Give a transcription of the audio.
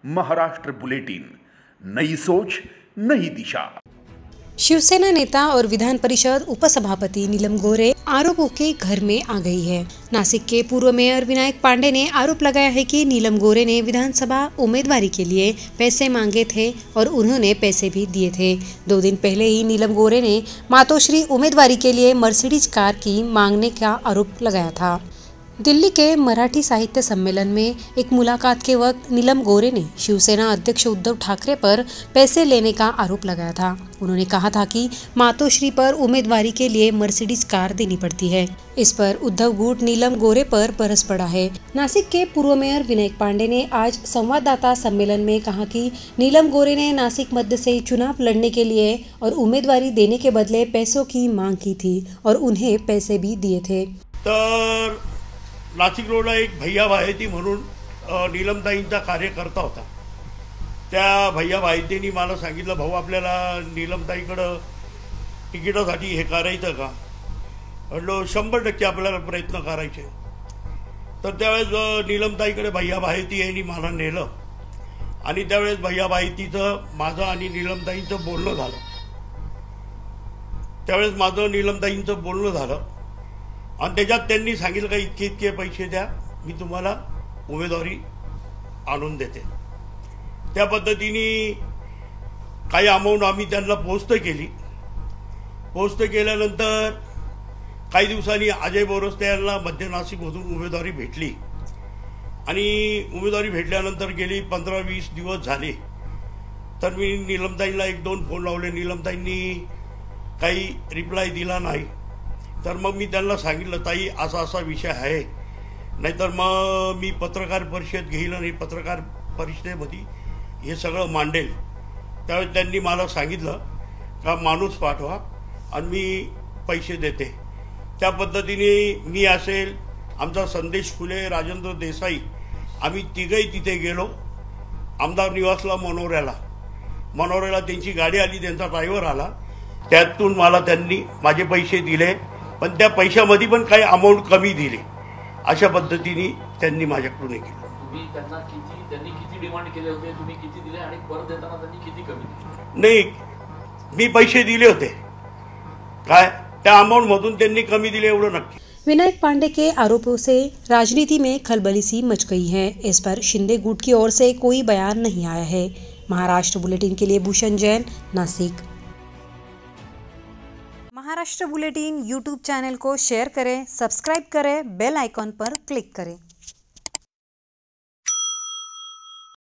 Maharashtra bulletin, नई सोच नई दिशा। शिवसेना नेता और विधान परिषद उपसभापति नीलम गोरे आरोपों के घर में आ गई है। नासिक के पूर्व मेयर विनायक पांडे ने आरोप लगाया है कि नीलम गोरे ने विधानसभा उम्मीदवारी के लिए पैसे मांगे थे और उन्होंने पैसे भी दिए थे। 2 दिन पहले ही नीलम गोरे ने मातोश्री उम्मीदवारी के लिए मर्सिडीज कार की मांगने का आरोप लगाया था। दिल्ली के मराठी साहित्य सम्मेलन में एक मुलाकात के वक्त नीलम गोरे ने शिवसेना अध्यक्ष उद्धव ठाकरे पर पैसे लेने का आरोप लगाया था। उन्होंने कहा था कि मातोश्री पर उम्मीदवारी के लिए मर्सिडीज कार देनी पड़ती है। इस पर उद्धव गुट नीलम गोरे पर बरस पड़ा है। नासिक के पूर्व मेयर विनायक पांडे ने आज संवाददाता सम्मेलन में कहा कि नीलम गोरे ने नासिक मध्य से चुनाव लड़ने के लिए और उम्मीदवारी देने के बदले पैसों की मांग की थी और उन्हें पैसे भी दिए थे। नाशिक रोडला एक भैया भायती म्हणून नीलमताईंचा कार्यकर्ता होता। त्या भैया भायतींनी मला सांगितलं, भाऊ आपल्याला नीलमताईकडं तिकिटासाठी हे करायचं का? म्हटलं 100% आपल्याला प्रयत्न करायचे। तर त्यावेळेस नीलमताईकडे भैया भायती यांनी मला नेलं आणि त्यावेळेस भैया भायतीचं माझं आणि नीलमताईंचं बोलणं झालं। त्यावेळेस माझं नीलमताईंचं बोलणं झालं आणि त्याच्यात त्यांनी सांगितलं का इतके पैसे द्या, मी तुम्हाला उमेदवारी आणून देते। त्या पद्धतीने काही अमाऊंट आम्ही त्यांना पोस्ट केली। पोस्ट केल्यानंतर काही दिवसांनी अजय बोरस्ते यांना मध्य नाशिकमधून उमेदवारी भेटली आणि उमेदवारी भेटल्यानंतर गेली 15-20 दिवस झाले। तर मी नीलमताईंना 1-2 फोन लावले, नीलमताईंनी काही रिप्लाय दिला नाही। तर मग मी त्यांना सांगितलं, ताई असा असा विषय आहे, नाहीतर मग मी पत्रकार परिषद घेईल आणि पत्रकार परिषदेमध्ये हे सगळं मांडेल। त्यावेळेस त्यांनी मला सांगितलं का माणूस पाठवा आणि मी पैसे देते। त्या पद्धतीने मी असेल, आमचा संदेश फुले, राजेंद्र देसाई, आम्ही तिघही तिथे गेलो आमदार निवासला मनोऱ्याला त्यांची गाडी आली, त्यांचा ड्रायव्हर आला, त्यातून मला त्यांनी माझे पैसे दिले, पण त्या पैशामध्ये पण काही अमाऊंट कमी दिली। अशा पद्धतीने त्यांनी माझ्याकडून हे केलं। त्यांनी किती डिमांड केले होते, तुम्ही किती दिले आणि परत देताना त्यांनी किती कमी दिले? नाही, मी पैसे दिले होते, काय त्या अमाउंट मधून त्यांनी कमी दिले एवढं नक्की। विनायक पांडे के आरोपों से राजनीति में खलबली सी मच गई है। इस पर शिंदे गुट की ओर से कोई बयान नहीं आया है। महाराष्ट्र बुलेटिन के लिए Bhushan Jain, Nashik. Maharashtra bulletin YouTube channel को शेयर करें, सब्सक्राइब करें, बेल आइकॉन पर क्लिक करें।